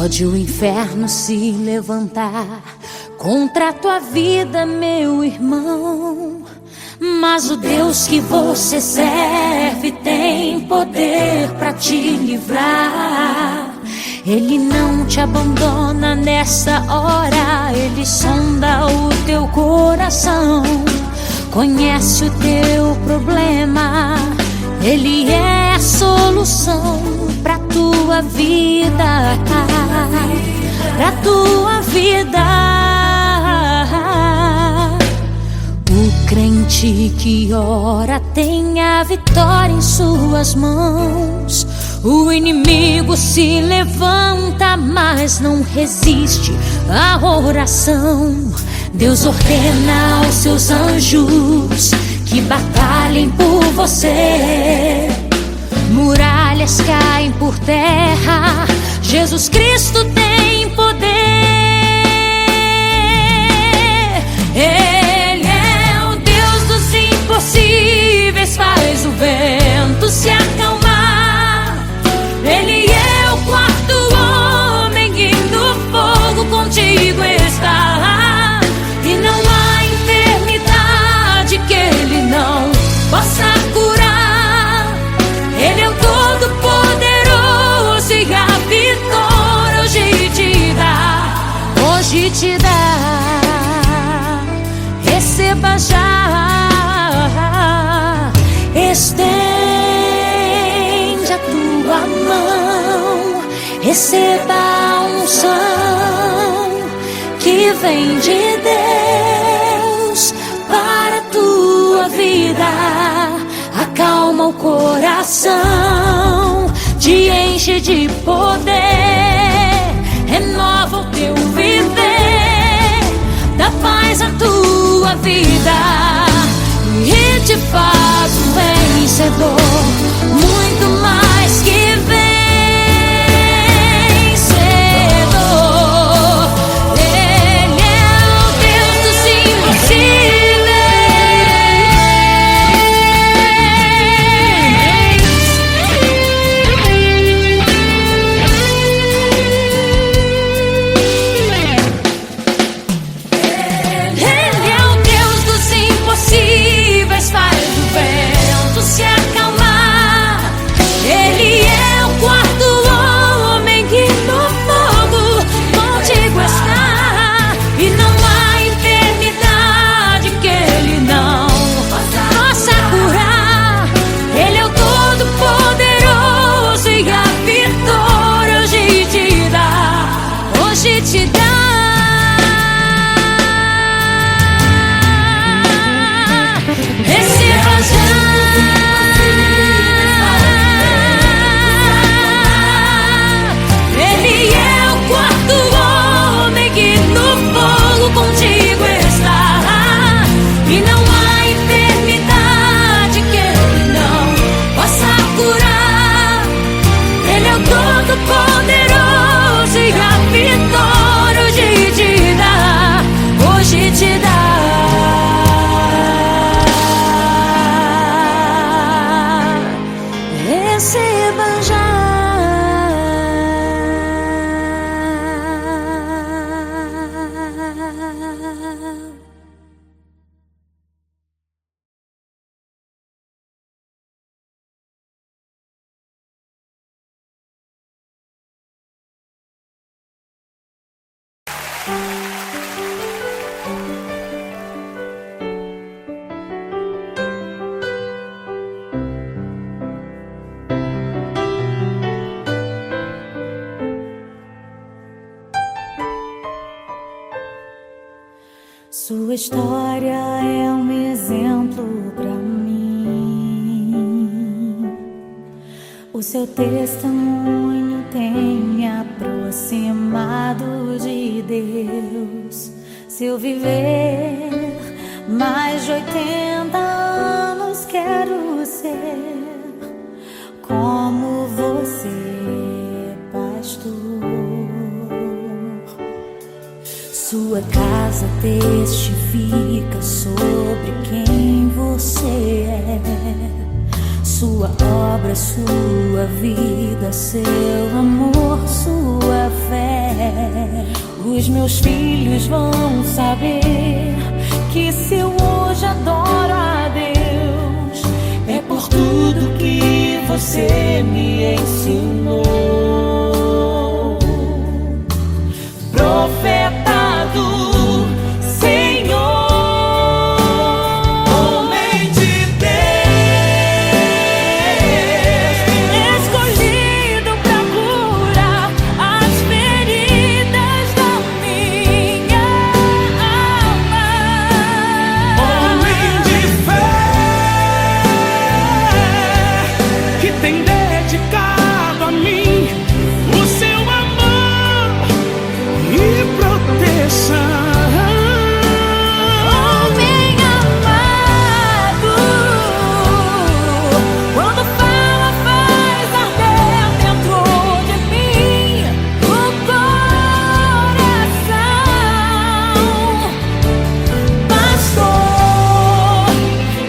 Pode o inferno se levantar contra a tua vida, meu irmão, mas o Deus que você serve tem poder pra te livrar. Ele não te abandona nessa hora, Ele sonda o teu coração, conhece o teu problema, Ele é a solução pra tua vida, pra tua vida. O crente que ora tem a vitória em suas mãos. O inimigo se levanta, mas não resiste à oração. Deus ordena aos seus anjos que batalhem por você. Muralhas caem por terra, Jesus Cristo tem poder. Ele é o Deus dos impossíveis, faz o vento se acalmar. Ele é o quarto homem que no fogo contigo está. E não há enfermidade que Ele não possa curar. Ele é o Todo-Poderoso e a vitória hoje te dá. Hoje te dá. Receba já. Estende a tua mão. Receba a unção que vem de Deus para a tua vida. Acalma o coração, te enche de poder, renova o teu viver, dá paz à tua vida e te faz um vencedor, muito mais que vencedor. Ele é o Deus dos impossíveis, faz o vento se acalmar. Ele é o quarto homem que no fogo contigo está. E não há enfermidade que Ele não possa curar. Ele é o Todo-Poderoso e a vitória hoje te dá. Hoje te dá. Receba já. Ele é o quarto homem que no fogo contigo está. E não há enfermidade que Ele não possa curar. Ele é o Todo-Poderoso e a vitória hoje te dá. Hoje te dá. Receba já. Sua história é um exemplo pra mim. O seu testemunho tem me aproximado de Deus. Se eu viver mais de 80 anos, quero ser como você, pastor. Sua casa testifica sobre quem você é. Sua obra, sua vida, seu amor, sua fé. os meus filhos vão saber que se eu hoje adoro a Deus, é por tudo que você me ensinou. Profeta do Senhor, homem de Deus, escolhido pra curar as feridas da minha alma. Homem de fé, que tem dedicado a mim o seu amor e proteção. Homem amado, quando fala faz arder dentro de mim o coração. Pastor,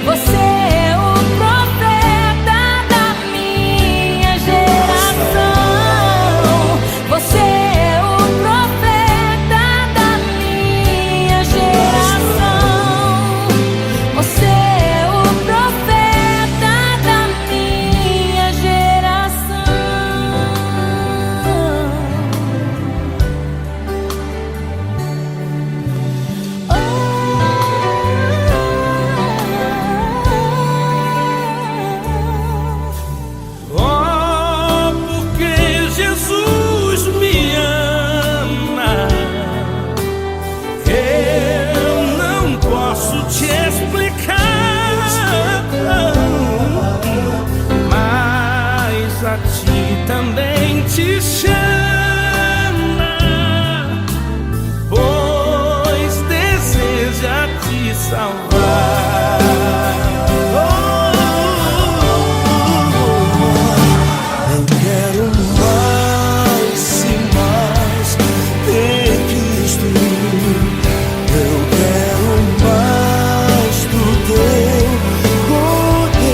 você é o profeta da minha geração. Você é o profeta da minha geração. Você é o profeta da minha geração. Oh, porque Jesus me ama, eu não posso te explicar, mas a ti também te chama, pois deseja te salvar. Eu quero mais e mais ter Cristo. Eu quero mais do teu poder.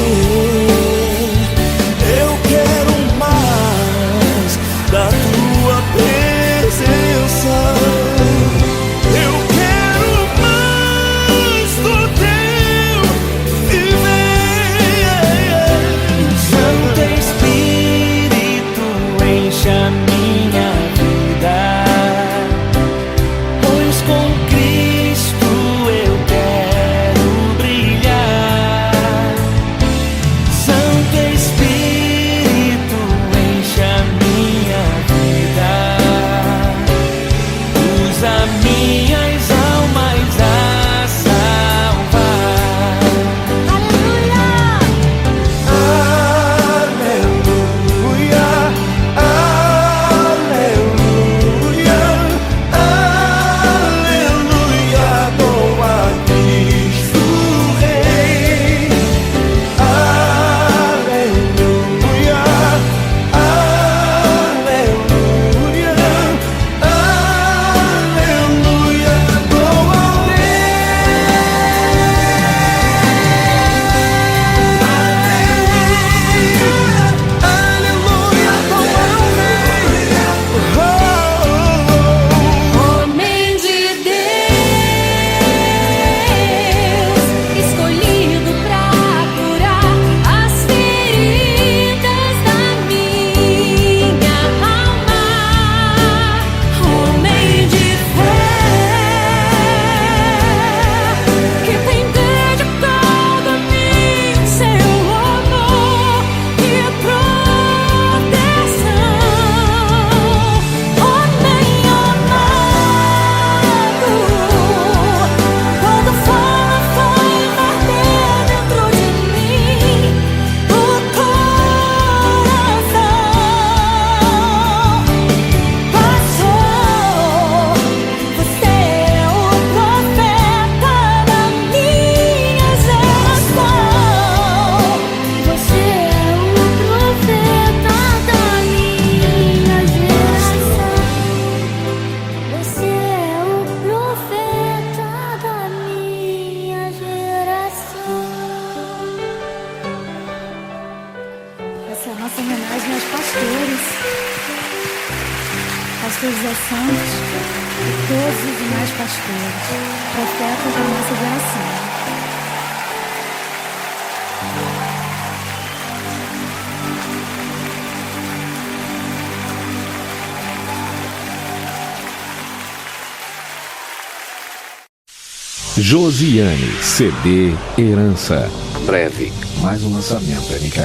Eu quero mais da tua presença. Eu quero mais do teu viver. Santo Espírito, enche a minha vida, pois com Cristo eu quero brilhar. Santo Espírito, enche a minha vida, usa minhas almas a salvar. Aleluia! Aleluia, aleluia, aleluia, bom a Cristo Rei. Aleluia, aleluia, aleluia, bom a Homem de Deus, escolhido pra curar as feridas da minha alma. Homem de fé, que tem dedicado a mim seu amor e proteção. Homem amado, quando fala faz arder dentro de mim o coração. Pastor, você é o profeta da minha geração. Você é o profeta da minha geração. Você é o profeta da minha geração. Essa é a nossa homenagem aos pastores. Pastor Zé Santos. todos os demais pastores, profetas da nossa geração. Josiane, CD Herança. Breve, mais um lançamento MK.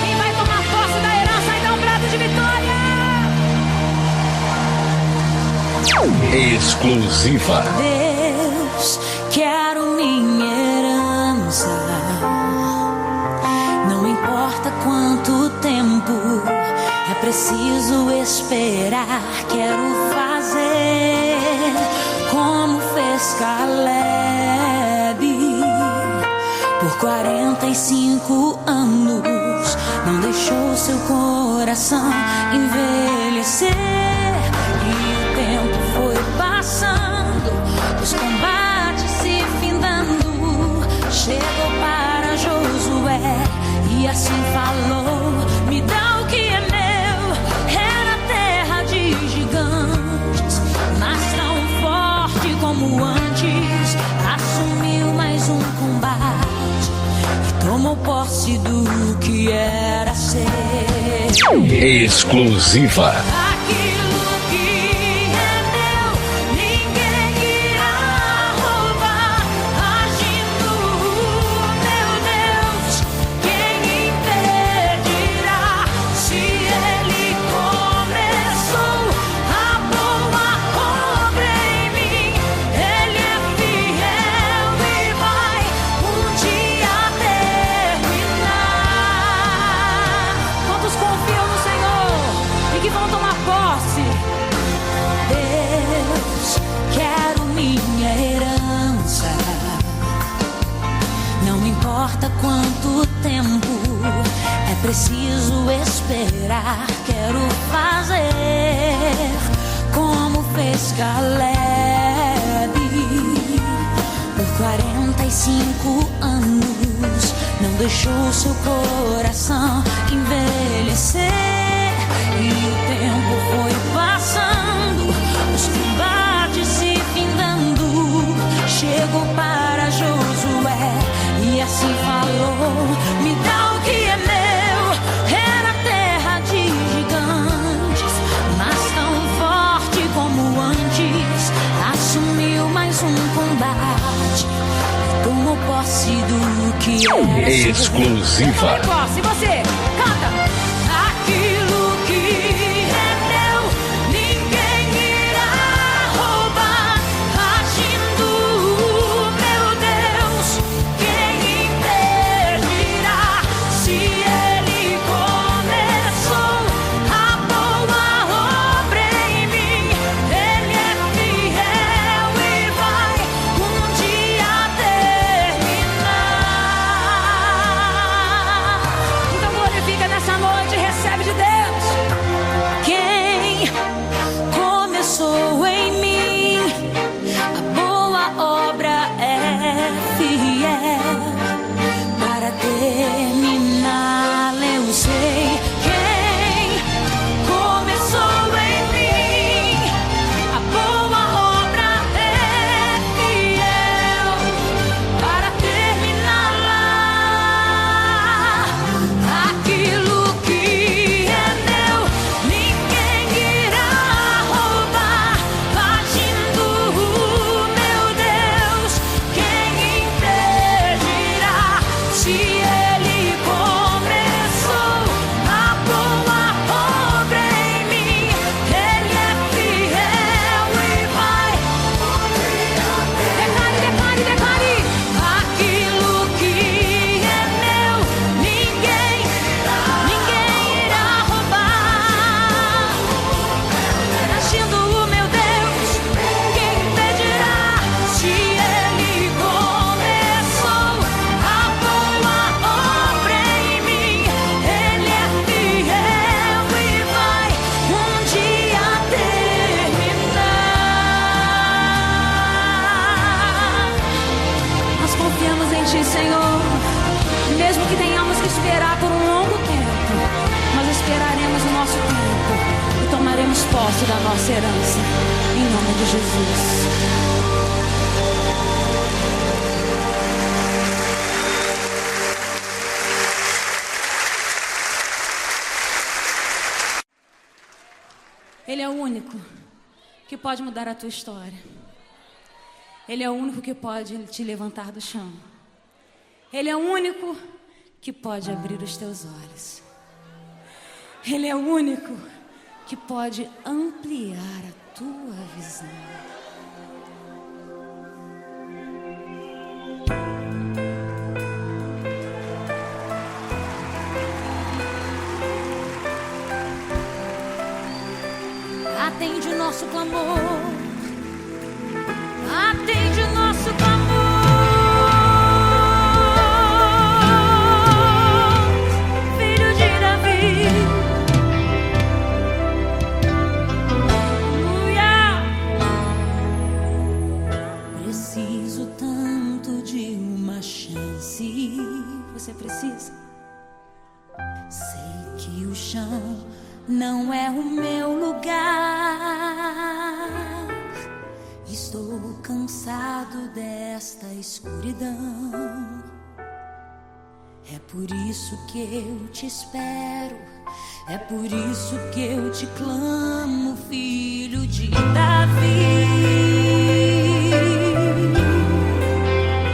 Quem vai tomar posse da herança e dar um brado de vitória? Exclusiva. Deus, quero minha herança. Não importa quanto tempo é preciso esperar. Quero fazer como fez Caleb. Por 45 anos não deixou seu coração envelhecer. E o tempo foi passando, os combates se findando. Chegou para Josué e assim falou: me dá o que é meu. Era terra de gigantes, mas tão forte como antes. Assumiu mais um combate e tomou posse do que era ser. Exclusiva. Aquilo que é meu, ninguém irá roubar. Agindo, meu Deus, quem impedirá? Se Ele começou a boa obra em mim, Ele é fiel e vai um dia terminar. Quantos confiam no Senhor e que vão tomar posse? Deus, quero minha herança. Não importa quanto tempo é preciso esperar. Quero fazer como fez Caleb. Por 45 anos não deixou seu coração envelhecer. E o tempo foi passando, os combates se findando. Chegou para Josué e assim falou: me dá o que é meu. Era terra de gigantes, mas tão forte como antes. Assumiu mais um combate, tomou posse do que era ser. Exclusiva. Eu tomei posse, você canta. Aquilo que é meu, ninguém irá roubar. Agindo, meu Deus, quem impedirá? Se Ele começou a boa obra em mim, Ele é fiel e vai um dia terminar. Então glorifica nessa posse da nossa herança, em nome de Jesus. Ele é o único que pode mudar a tua história. Ele é o único que pode te levantar do chão. Ele é o único que pode abrir os teus olhos. Ele é o único que pode ampliar a tua visão. Atende o nosso clamor, atende o nosso clamor, filho de Davi. Aleluia. Preciso tanto de uma chance. Você precisa? Sei que o chão não é o meu lugar. Estou cansado desta escuridão. É por isso que eu te espero. É por isso que eu te clamo, filho de Davi.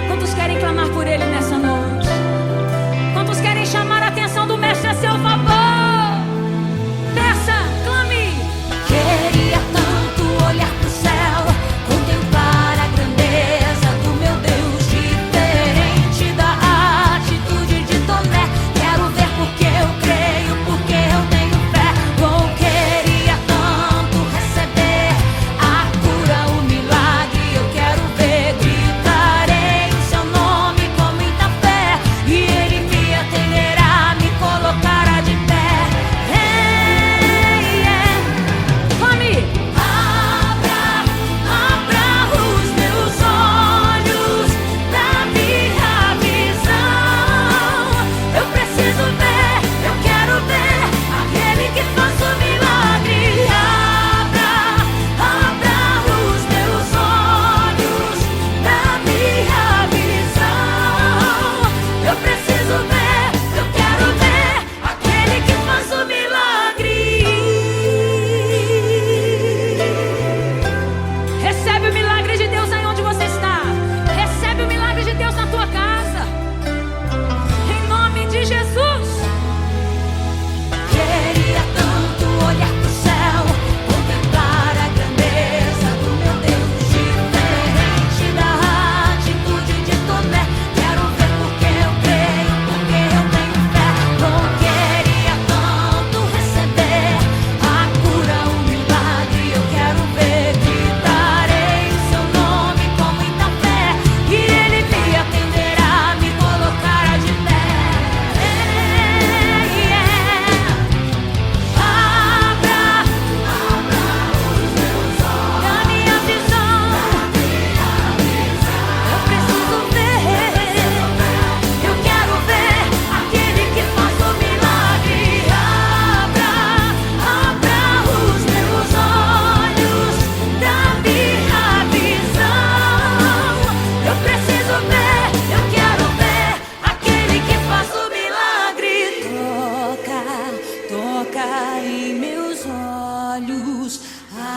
Quantos querem clamar por ele nessa noite? Quantos querem chamar a atenção do mestre a seu favor? Queria tanto olhar pro céu, contemplar a grandeza do meu Deus, diferente da atitude de Tomé. Quero ver porque eu creio, porque eu tenho fé. Oh, queria tanto receber a cura, o milagre. Eu quero ver, gritarei o seu nome com muita fé, e ele me atenderá, me colocará de pé.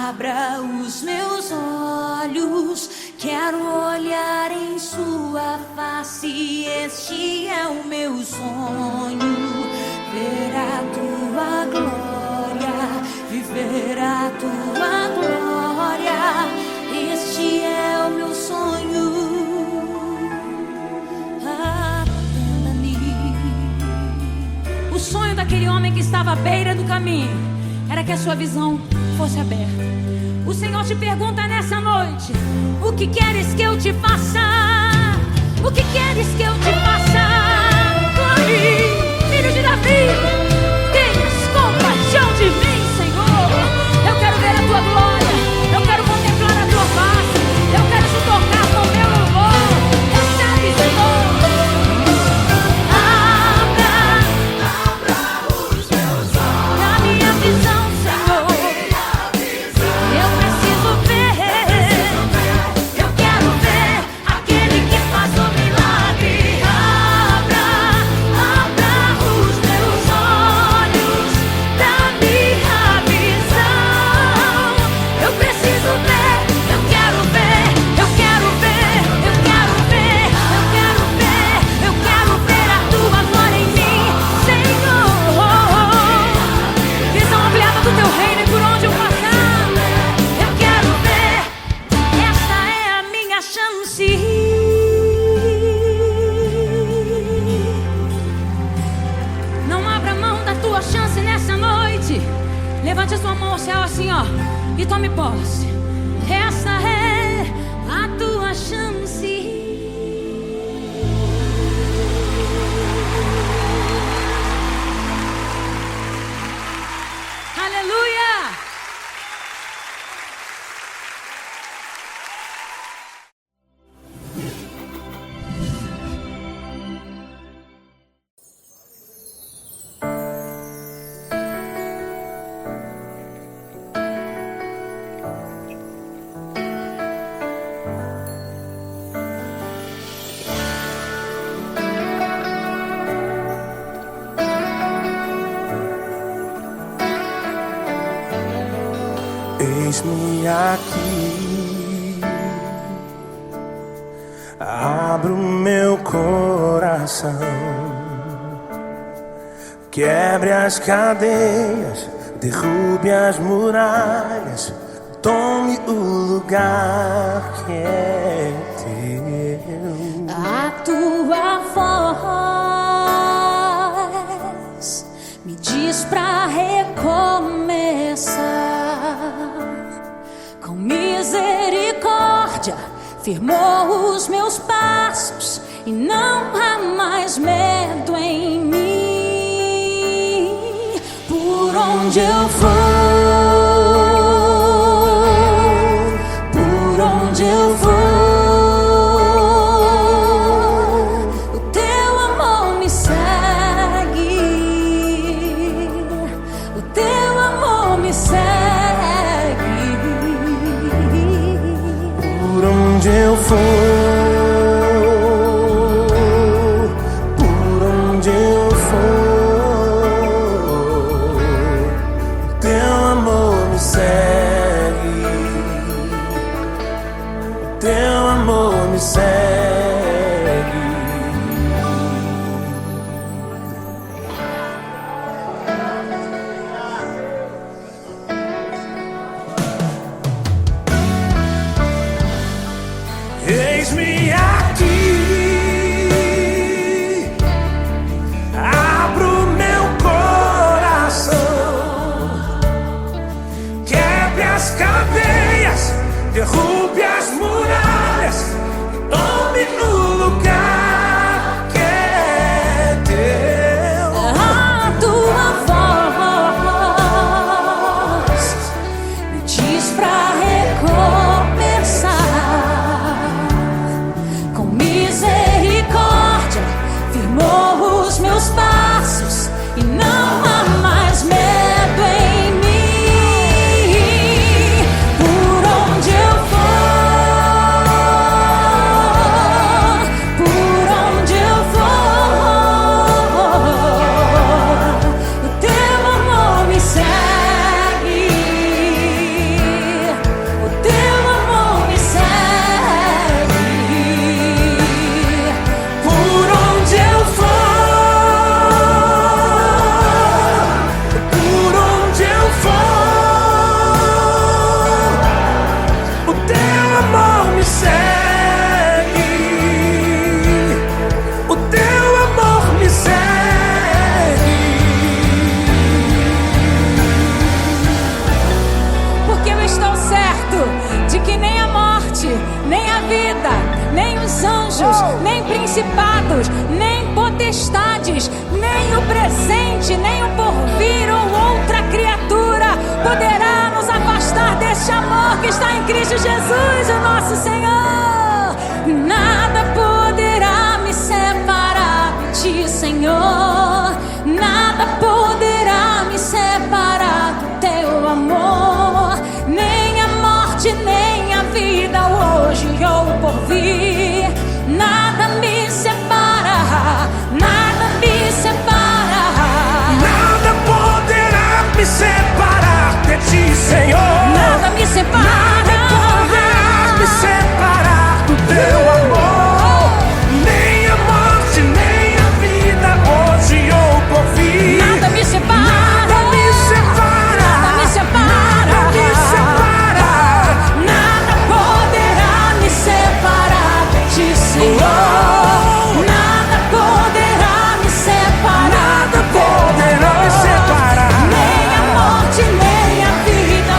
Abra os meus olhos, quero olhar em sua face. Este é o meu sonho, ver a tua glória, viver a tua glória. Este é o meu sonho. Atenda-me. O sonho daquele homem que estava à beira do caminho era que a sua visão fosse aberta. O Senhor te pergunta nessa noite: o que queres que eu te faça? O que queres que eu te faça? Clame, filho de Davi, tenhas compaixão de mim, Senhor. Eu quero ver a tua glória, eu quero contemplar a tua face, eu quero te tocar com o meu louvor. Recebe, Senhor. Abra os meus olhos, a minha visão, Senhor. tome posse. Essa é a tua chance. Aleluia! Eis-me aqui, abro meu coração, quebre as cadeias, derrube as muralhas, tome o lugar que é teu. A tua voz me diz pra recomeçar. Com misericórdia firmou os meus passos e não há mais medo em mim. Por onde eu for, por onde eu for, o teu amor me segue, o teu amor me segue. Por onde eu for, por onde eu for, teu amor me segue, teu amor me segue. Eis-me aqui, abro meu coração, quebre as cadeias, derrube as muralhas, tome o lugar que é teu. A tua voz me diz pra recomeçar. Com misericórdia firmou os meus passos e não há mais medo em mim. Por onde eu for, por onde eu for, o teu amor me segue, o teu amor me segue. Por onde eu for, por onde eu for, o teu amor me segue, o teu amor me segue. Porque eu estou certo de que nem a morte, nem a vida, nem os anjos, nem principados, nem potestades, nem o presente, nem o porvir ou outra criatura poderá nos afastar deste amor que está em Cristo Jesus, o nosso Senhor. Nada poderá me separar de ti, Senhor. Nada poderá me separar do teu amor. Nem a morte, nem a vida, hoje ou o porvir. Nada me separa, nada me separa. Nada poderá me separar de ti, Senhor. Nada me separa. Nada poderá me separar do teu amor. Nem a morte, nem a vida, hoje ou porvir. Nada me separa. Nada me separa. Nada me separa. Nada me separa. Nada poderá me separar de ti, Senhor. Nada poderá me separar. Nada poderá me separar. Nem a morte, nem a vida,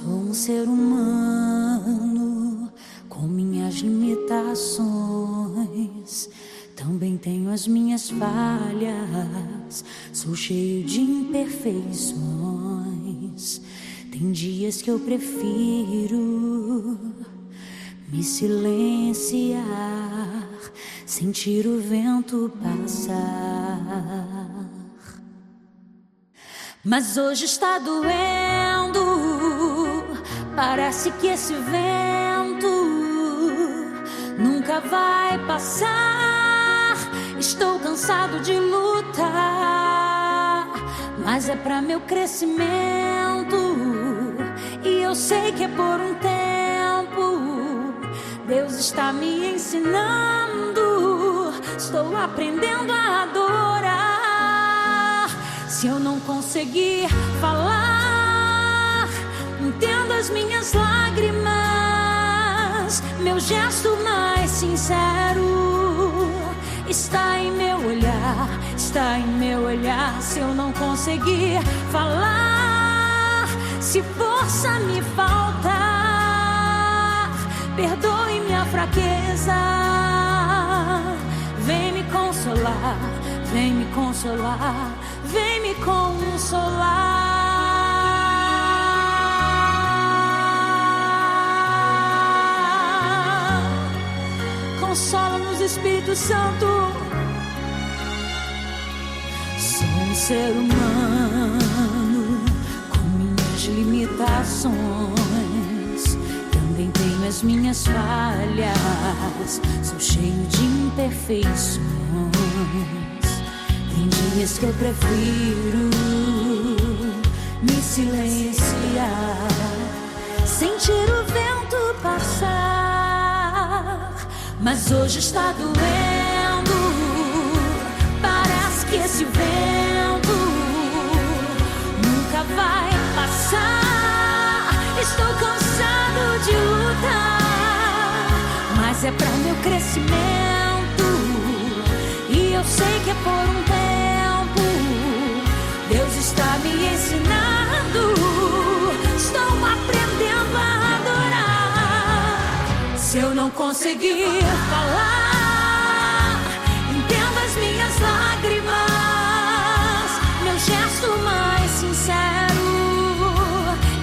Sou um ser humano com minhas limitações. Também tenho as minhas falhas. Sou cheio de imperfeições. Tem dias que eu prefiro me silenciar, sentir o vento passar. Mas hoje está doendo. Parece que esse vento nunca vai passar. Estou cansado de lutar, mas é pra meu crescimento. E eu sei que é por um tempo. Deus está me ensinando. Estou aprendendo a adorar. Se eu não conseguir falar, entendo as minhas lágrimas. Meu gesto mais sincero está em meu olhar, está em meu olhar. Se eu não conseguir falar, se força me faltar, perdoe minha fraqueza. Vem me consolar, vem me consolar, vem me consolar. Consola-nos, Espírito Santo. Sou um ser humano com minhas limitações. Também tenho as minhas falhas. Sou cheio de imperfeições. Tem dias que eu prefiro me silenciar, sentir o vento passar. Mas hoje está doendo. Parece que esse vento nunca vai passar. Estou cansado de lutar, mas é para meu crescimento. E eu sei que é por um tempo. Deus está me ensinando. Estou aprendendo a adorar. Se eu não conseguir falar, entendo as minhas lágrimas. Meu gesto mais sincero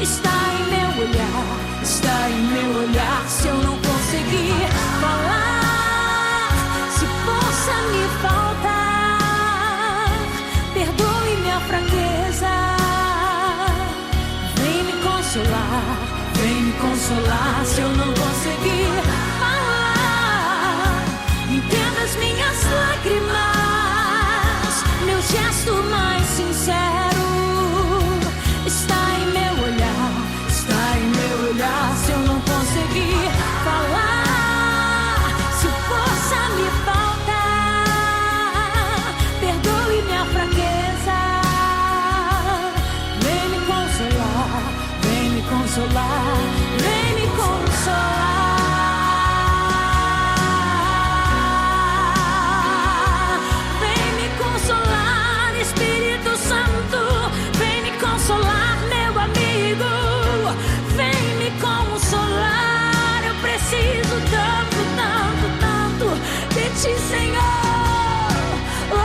está em meu olhar, está em meu olhar. Se eu não conseguir falar, se força me faltar, perdoe minha fraqueza. Vem me consolar, vem me consolar. Se eu não conseguir falar, entenda as minhas lágrimas. Meu gesto mais sincero está em meu olhar, está em meu olhar. Se eu não conseguir falar, se força me faltar, perdoe minha fraqueza. Vem me consolar, vem me consolar, vem me consolar. Vem me consolar, Espírito Santo. Vem me consolar, meu amigo. Vem me consolar. Eu preciso tanto, tanto, tanto de ti, Senhor. Oh,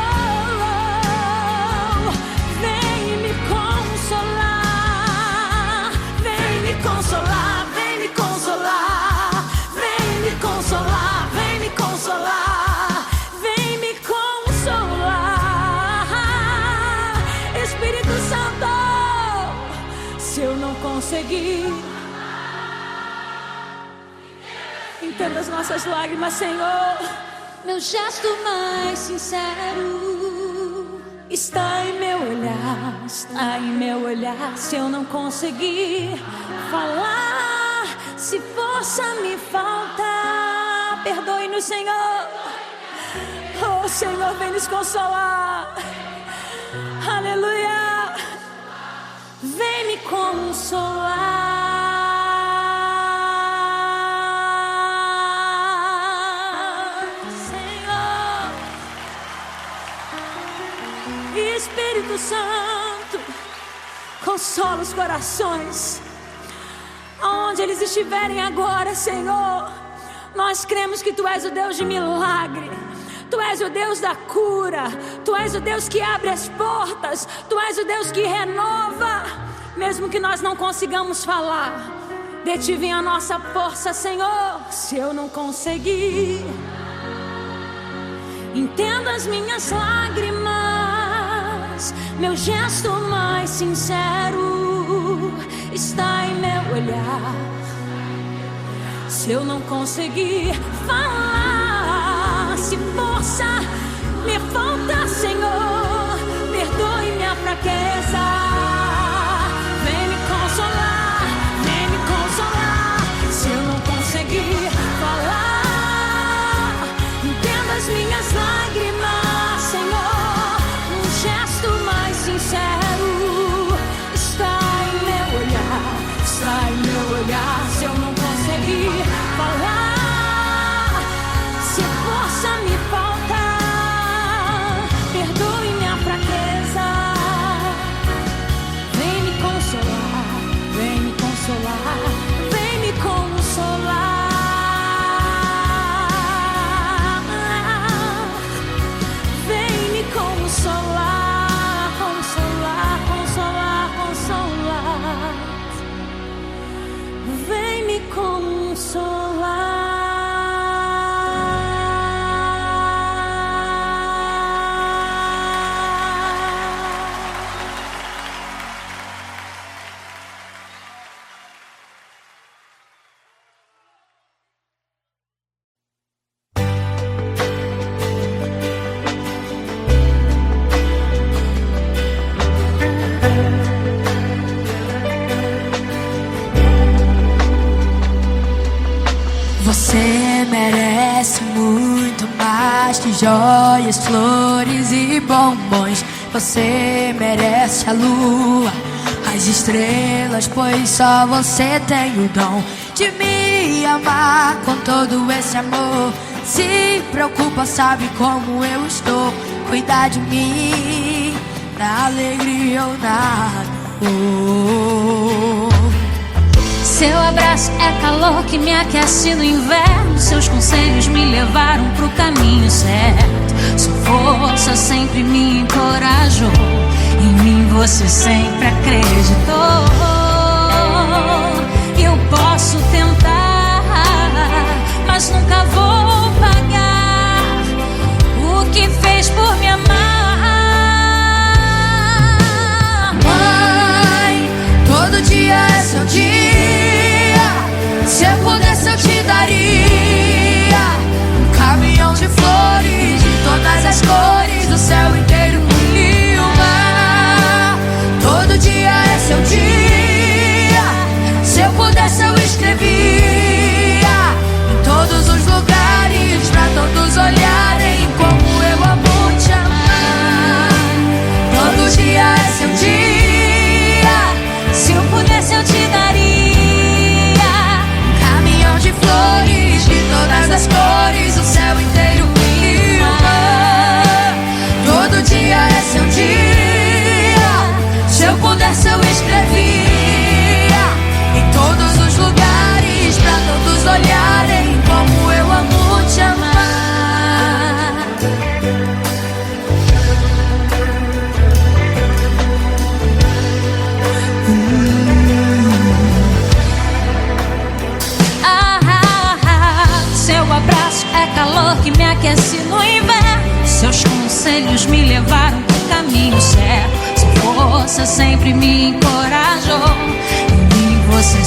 oh, oh. Vem me consolar. Vem me consolar, vem me consolar. Vem me consolar, vem me consolar. Vem me consolar. Espírito Santo, se eu não conseguir, entenda as nossas lágrimas, Senhor. Meu gesto mais sincero está em meu olhar, está em meu olhar. Se eu não conseguir falar, se força me falta, perdoe-nos, Senhor. Oh, Senhor, vem nos consolar. Aleluia. Vem me consolar, Senhor. Espírito Santo, consola os corações. onde eles estiverem agora, Senhor, nós cremos que Tu és o Deus de milagre, Tu és o Deus da cura, Tu és o Deus que abre as portas, Tu és o Deus que renova, mesmo que nós não consigamos falar. De Ti vem a nossa força, Senhor. Se eu não conseguir, entenda as minhas lágrimas, meu gesto mais sincero está em meu olhar. Se eu não conseguir falar, se força me falta, Senhor, perdoe minha fraqueza. Vem me consolar, vem me consolar. Se eu não conseguir falar, entenda as minhas lágrimas, Senhor. Um gesto mais sincero está em meu olhar, está em meu olhar. Se eu não conseguir falar, se força me falta, perdoe minha fraqueza. Vem me consolar, vem me consolar, vem me consolar. Vem me consolar, consolar, consolar, consolar. Vem me consolar. Você merece muito mais que joias, flores e bombons. Você merece a lua, as estrelas, pois só você tem o dom de me amar com todo esse amor. Se preocupa, sabe como eu estou. Cuidar de mim, na alegria ou na dor. Seu abraço é calor que me aquece no inverno. Seus conselhos me levaram pro caminho certo. Sua força sempre me encorajou. Em mim você sempre acreditou. Eu posso tentar, mas nunca vou pagar o que fez por me amar. Mãe, todo dia é seu dia. Se eu pudesse eu te daria um caminhão de flores de todas as cores, do céu inteiro e o mar. Todo dia é seu dia. Se eu pudesse eu escrevia em todos os lugares, pra todos olharem como eu amo te amar. Todo dia é seu dia. Se eu pudesse eu te daria de flores de todas as cores, o céu inteiro e o mar. Todo dia é seu dia. Se eu pudesse eu escrevia em todos os lugares, pra todos olharem como eu amo te amar. Seu abraço é calor que me aquece no inverno. Seus conselhos me levaram pro caminho certo. Sua força sempre me encorajou. Em mim você